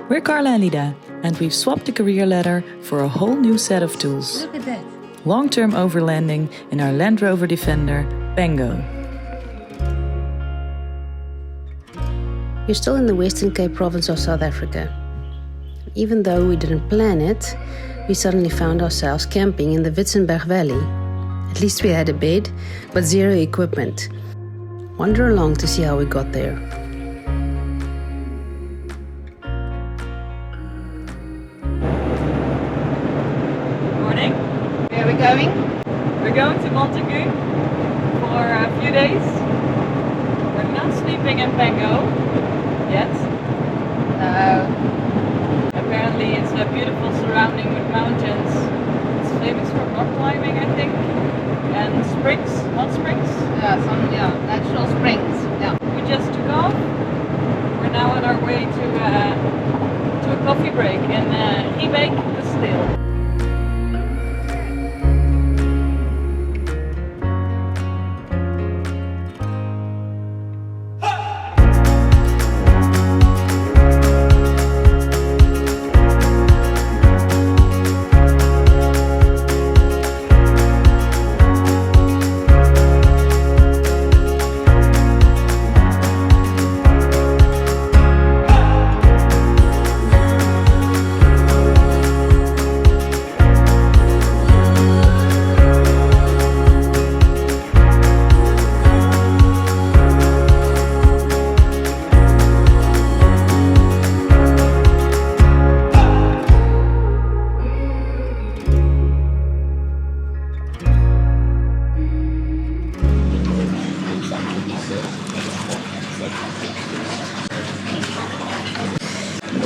We're Carla and Lida, and we've swapped the career ladder for a whole new set of tools. Look at that. Long-term overlanding in our Land Rover Defender, PANGO. We're still in the Western Cape province of South Africa. Even though we didn't plan it, we suddenly found ourselves camping in the Witzenberg Valley. At least we had a bed, but zero equipment. Wander along to see how we got there. Morning. Where are we going? We're going to Montagu for a few days. We're not sleeping in PANGO yet. Apparently it's a beautiful surrounding with mountains. It's famous for rock climbing, I think. And springs, hot springs. Natural springs. Yeah. We just took off. We're now on our way to a coffee break in Riebeek-Kasteel.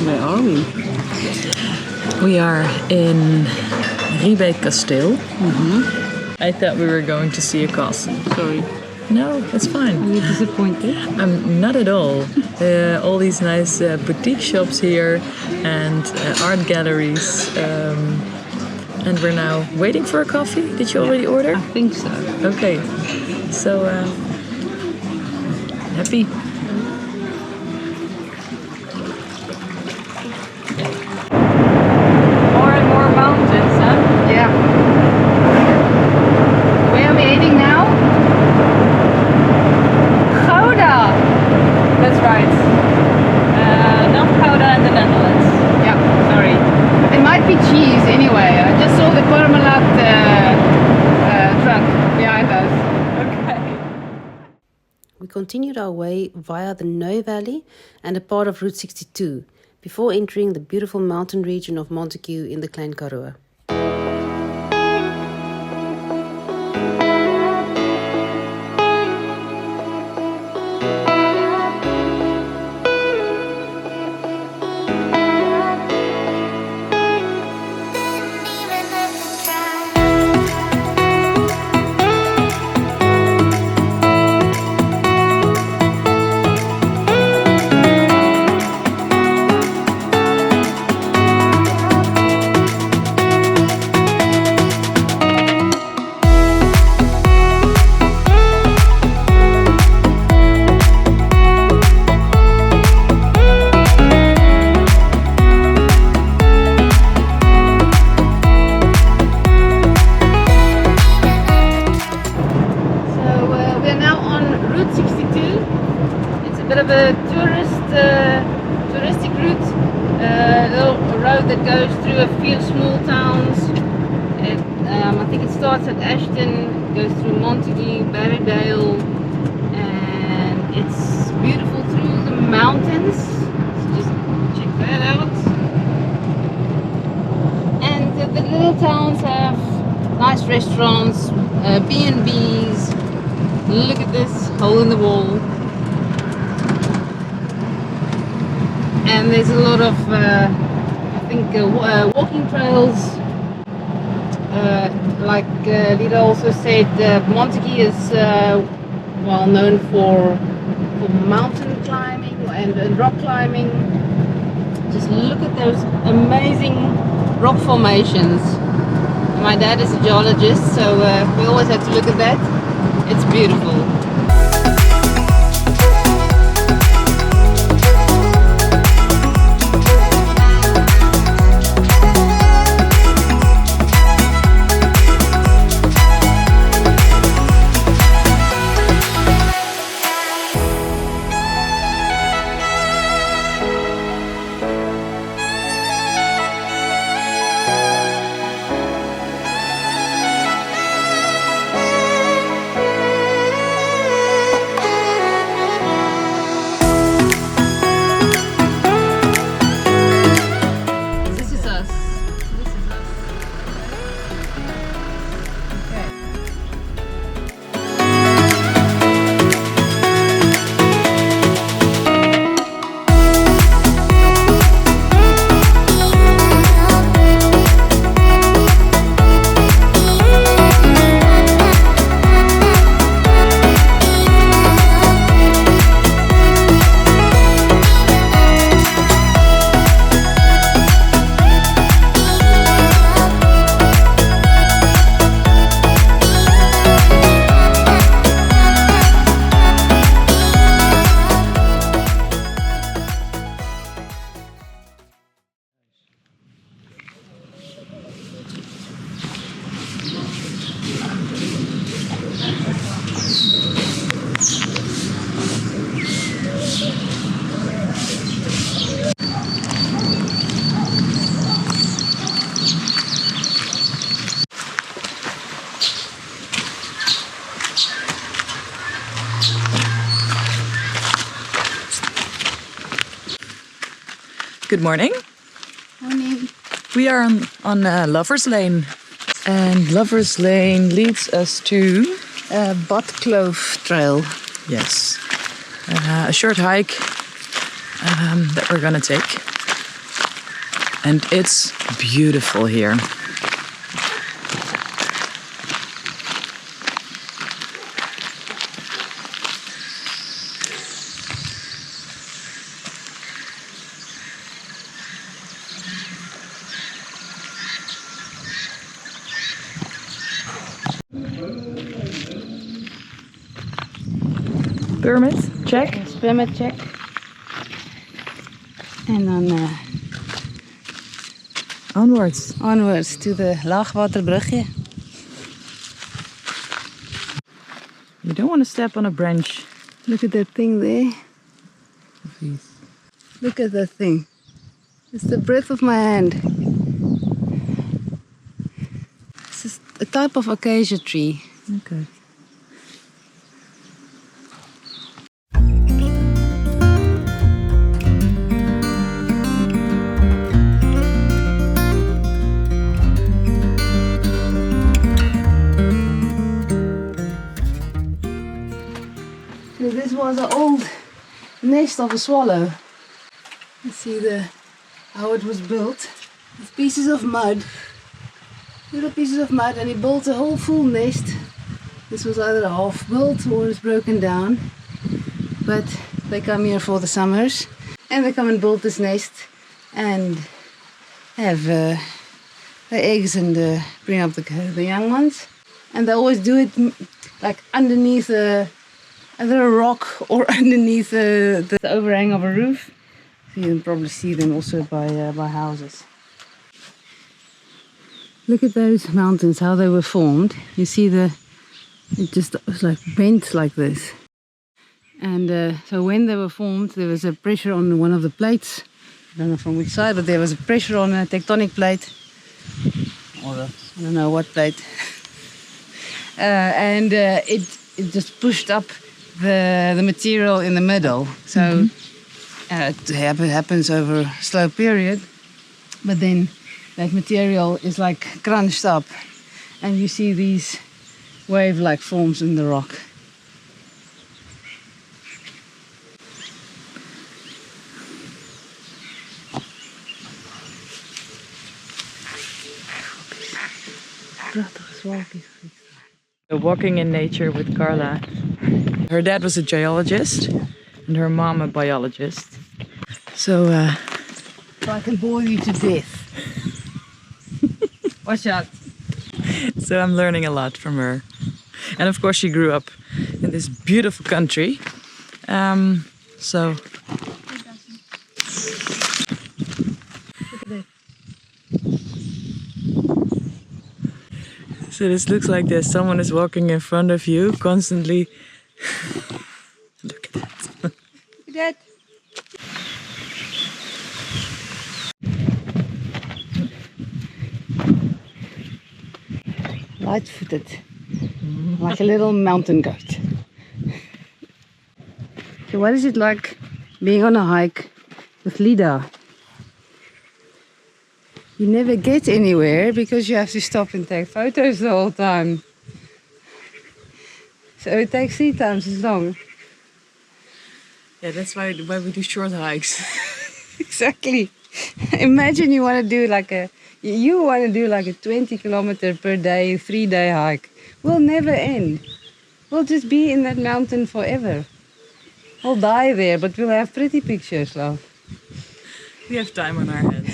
Where are we? We are in Riebeek-Kasteel. I thought we were going to see a castle. Sorry. No, it's fine. Are you disappointed? I'm not at all. All these nice boutique shops here and art galleries. And we're now waiting for a coffee. Did you already order? I think so. Okay. So, happy. More and more mountains, huh? Yeah. Where are we heading now? Gouda! That's right. Not Gouda in the Netherlands. Yeah, sorry. It might be cheese anyway. I just saw the Parmalat truck behind us. Okay. We continued our way via the Koo Valley and a part of Route 62 before entering the beautiful mountain region of Montagu in the Klein Karoo. Touristic route, little road that goes through a few small towns. I think it starts at Ashton, goes through Montagu, Barrydale, and it's beautiful through the mountains. So just check that out. And the little towns have nice restaurants, B&Bs. Look at this hole in the wall. And there's a lot of, walking trails. Like Lida also said, Montagu is well known for mountain climbing and rock climbing. Just look at those amazing rock formations. My dad is a geologist, so we always have to look at that. It's beautiful. Good morning. Morning. We are on Lover's Lane. And Lover's Lane leads us to... Badkloof trail. Yes. A short hike that we're gonna take. And it's beautiful here. Permit, check. Yes, permit check. En dan Onwards. onwards to the laagwaterbrugje. You don't want to step on a branch. Look at that thing there. Look at that thing. It's the breadth of my hand. This is a type of acacia tree. Okay. So this was an old nest of a swallow. You see how it was built. With pieces of mud. Little pieces of mud, and he built a whole full nest. This was either half built or it's broken down. But they come here for the summers. And they come and build this nest and have the eggs and bring up the young ones. And they always do it like underneath either a rock or underneath the overhang of a roof. So you can probably see them also by houses. Look at those mountains, how they were formed. You see it just was like bent like this. And so when they were formed, there was a pressure on one of the plates. I don't know from which side, but there was a pressure on a tectonic plate. Or I don't know what plate. And it just pushed up the material in the middle. So it happens over a slow period. But then that material is like crunched up. And you see these wave-like forms in the rock. Walking in nature with Carla. Her dad was a geologist and her mom a biologist. So I can bore you to death. Watch out. So I'm learning a lot from her. And of course she grew up in this beautiful country. So this looks like this. Someone is walking in front of you constantly. Look at that. Look at that. Light-footed, like a little mountain goat. So what is it like being on a hike with Lida? You never get anywhere because you have to stop and take photos the whole time. So it takes 3 times as long. Yeah, that's why we do short hikes. Exactly. Imagine you want to do like a 20 kilometer per day, 3-day hike. We'll never end. We'll just be in that mountain forever. We'll die there, but we'll have pretty pictures, love. We have time on our hands.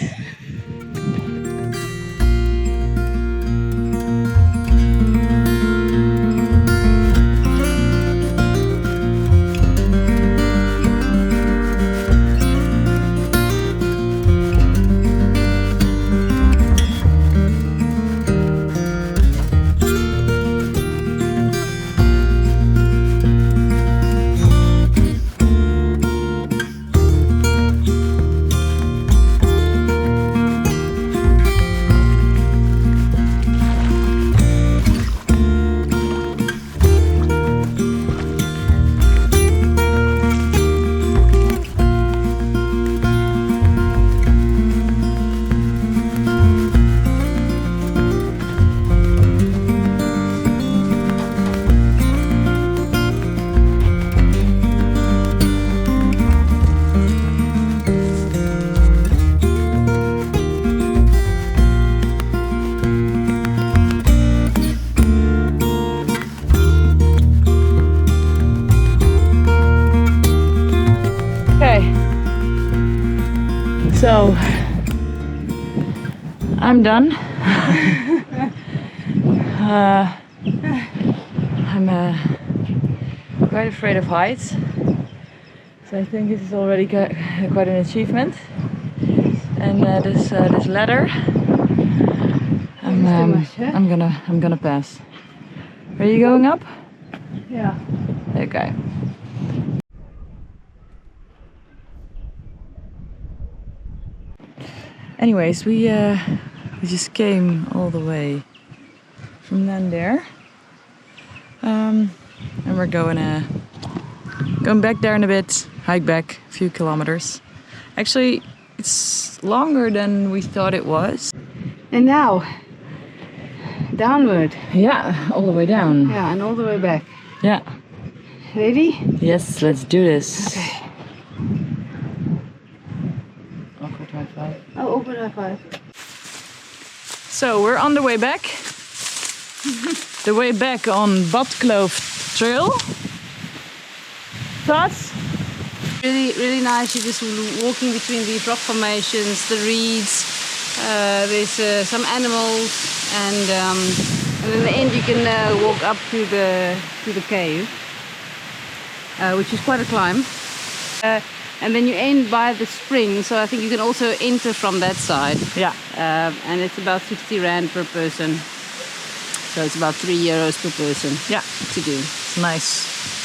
So I'm done. I'm quite afraid of heights, so I think this is already quite an achievement. And this ladder, I'm gonna pass. Are you going up? Yeah. Okay. Anyways, we just came all the way from down there, and we're going back there in a bit, hike back a few kilometers. Actually, it's longer than we thought it was. And now, downward. Yeah, all the way down. Yeah, and all the way back. Yeah. Ready? Yes, let's do this. Okay. Awkward high five. Oh, open high five. So we're on the way back. The way back on Badkloof trail. Thoughts? Really, really nice. You're just walking between these rock formations, the reeds. There's some animals, and in the end you can walk up to the cave, which is quite a climb. And then you end by the spring, so I think you can also enter from that side. Yeah. And it's about 60 Rand per person. So it's about €3 per person. Yeah. To do. It's nice.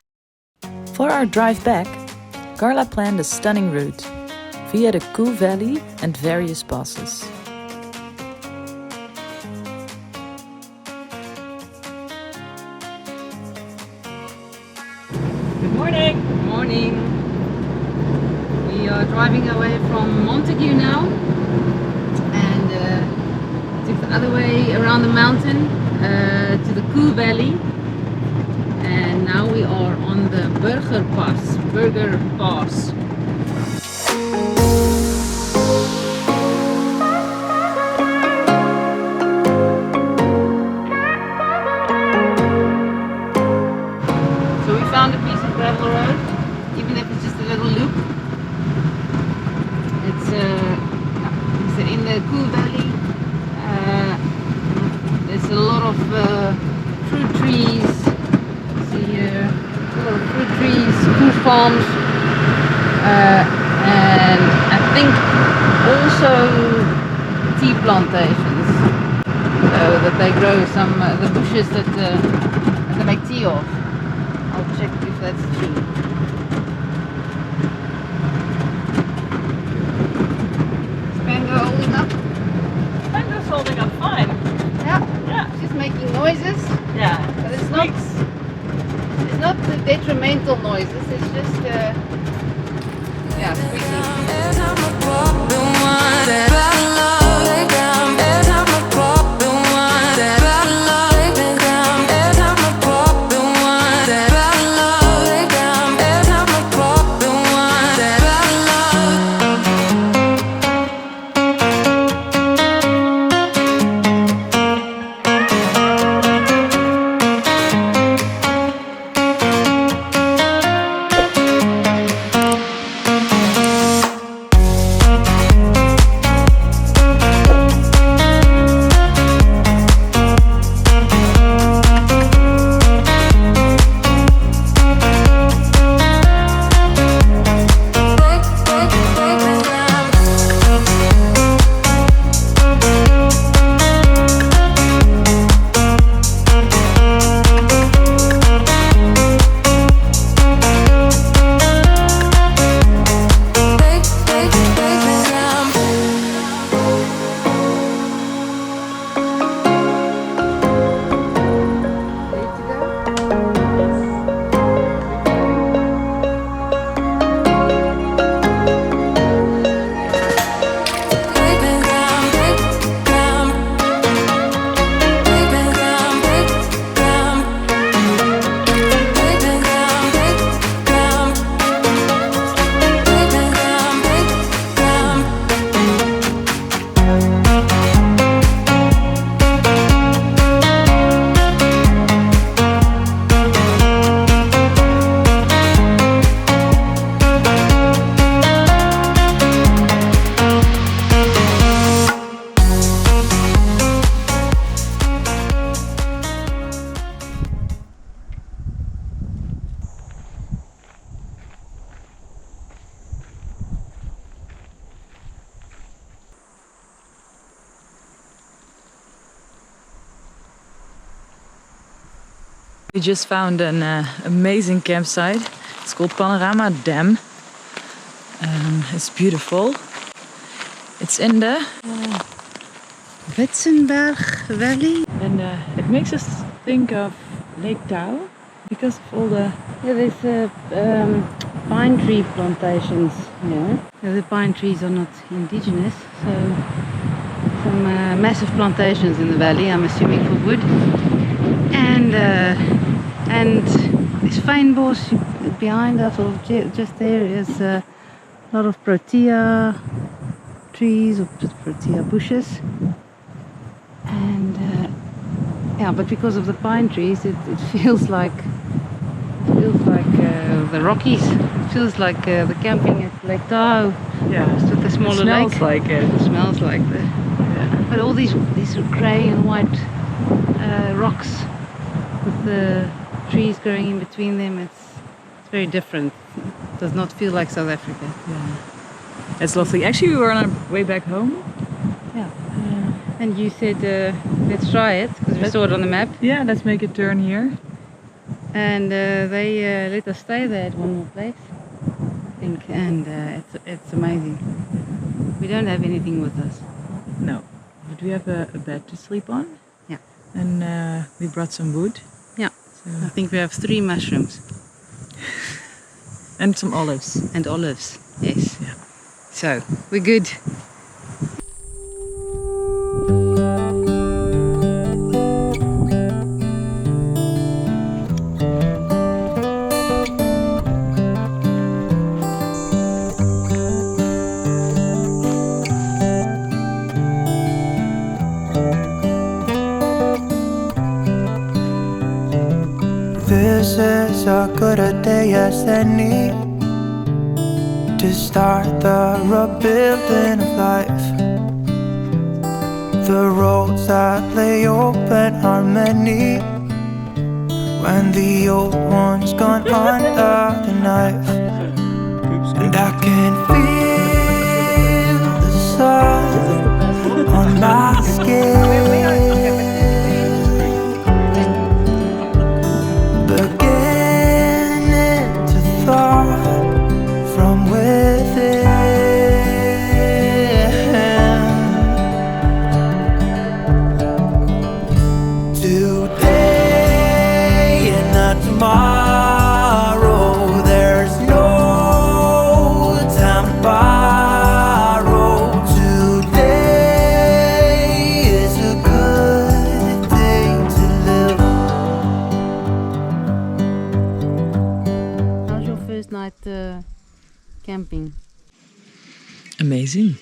For our drive back, Carla planned a stunning route via the Koo Valley and various passes. Good morning. Good morning. We are driving away from Montagu now, and took the other way around the mountain to the Koo Valley, and now we are on the Burger Pass. So we found a piece of gravel road, even if it's just a little loop. It's in the Koo Valley. There's a lot of fruit trees. See here, a lot of fruit trees, fruit farms, and I think also tea plantations. So that they grow some the bushes that they make tea of. I'll check if that's true. Is Pango holding up? Pango's holding up fine. Yeah. Yeah. She's making noises, Yeah. but it's not the detrimental noises. It's just yeah, squeaky. We just found an amazing campsite. It's called Panorama Dam. It's beautiful. It's in the Witzenberg Valley. and it makes us think of Lake Tahoe because of all the there's pine tree plantations here. The pine trees are not indigenous, so some massive plantations in the valley, I'm assuming for wood. And this fynbos behind us, or just there, is a lot of protea trees or just protea bushes. And but because of the pine trees, it feels like the Rockies. It feels like the camping at Lake Tahoe. yeah. Just with the smaller It smells lake. like it. It smells like the. Yeah. But all these grey and white rocks with the trees growing in between them, it's very different. It does not feel like South Africa. Yeah. It's lovely. Actually, we were on our way back home. Yeah. And you said let's try it because we saw it on the map. Yeah, let's make a turn here. And they let us stay there at one more place, I think, and it's amazing. We don't have anything with us. No, but we have a bed to sleep on. Yeah. And we brought some wood. Yeah. So. I think we have 3 mushrooms. And some olives. And olives, yes. Yeah. So, we're good. This is as good a day as any to start the rebuilding of life. The roads that lay open are many when the old one's gone under the knife. And I can feel the sun on my skin, beginning to thaw from within. Today and not tomorrow, there's no time to borrow. Today is a good day to live. How's your first night camping? Amazing.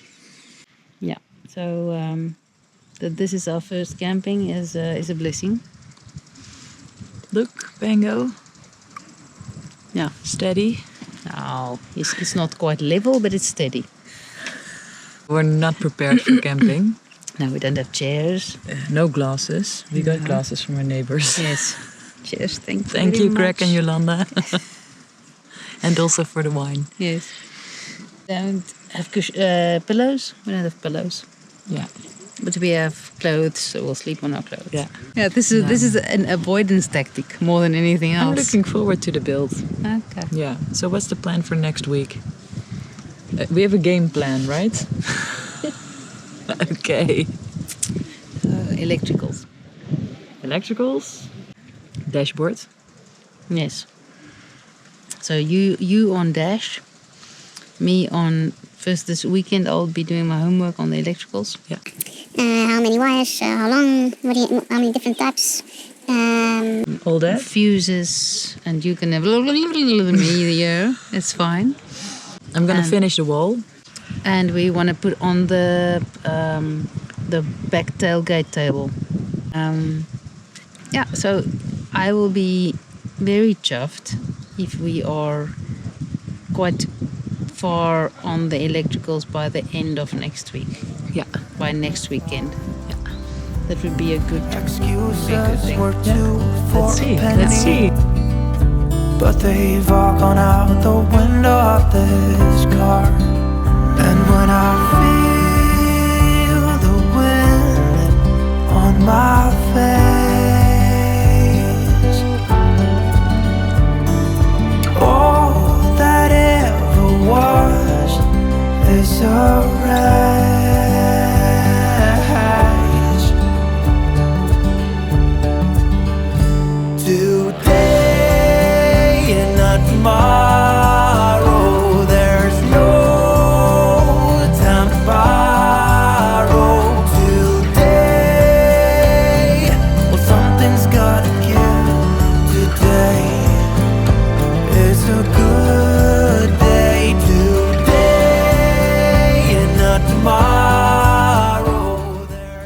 Yeah. So that this is our first camping is a blessing. Look, Pango. Yeah. Steady. No, it's not quite level, but it's steady. We're not prepared for camping. No, we don't have chairs. No glasses. We got glasses from our neighbors. Yes. Chairs. Thank Thank very you, Greg much. and Yolanda. And also for the wine. Yes. Don't have pillows. We don't have pillows, Yeah. but we have clothes, so we'll sleep on our clothes. Yeah. Yeah. This is an avoidance tactic more than anything else. I'm looking forward to the build. Okay. Yeah. So what's the plan for next week? We have a game plan, right? Okay. Electricals. Electricals. Dashboard. Yes. So you on dash, me on first this weekend. I'll be doing my homework on the electricals. Yeah. How many wires, how long, how many different types. All that. Fuses, and you can have me here. It's fine. I'm gonna And- finish the wall. And we want to put on the back tailgate table. Yeah, so I will be very chuffed if we are quite far on the electricals by the end of next week. Yeah. By next weekend. Yeah. That would be a good Excuses thing. were two for Let's see. a penny, Let's see. but they've all gone out the window of this car. And when I feel the wind on my face,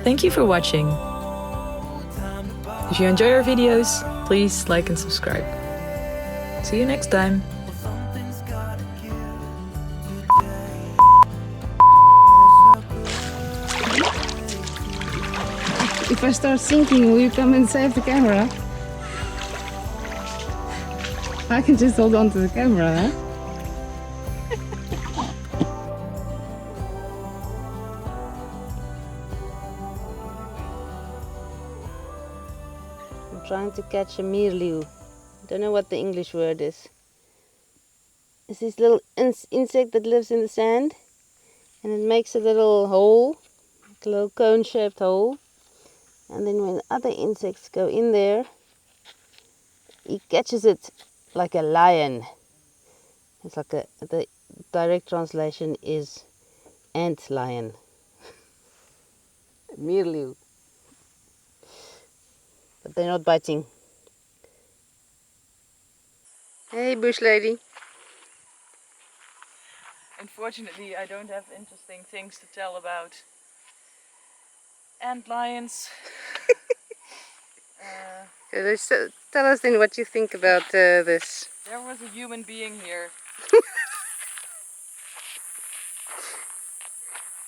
Thank you for watching. If you enjoy our videos, please like and subscribe. See you next time. If I start sinking, will you come and save the camera? I can just hold on to the camera, huh? I'm trying to catch a meerleeuw. Don't know what the English word is. It's this little insect that lives in the sand, and it makes a little hole, like a little cone-shaped hole. And then when other insects go in there, he catches it like a lion. It's like the direct translation is ant lion. Meerleeuw. But they're not biting. Hey, bush lady. Unfortunately, I don't have interesting things to tell about ant lions. Tell us then what you think about this. There was a human being here.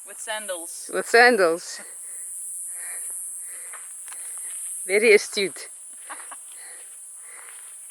With sandals. With sandals. Very astute.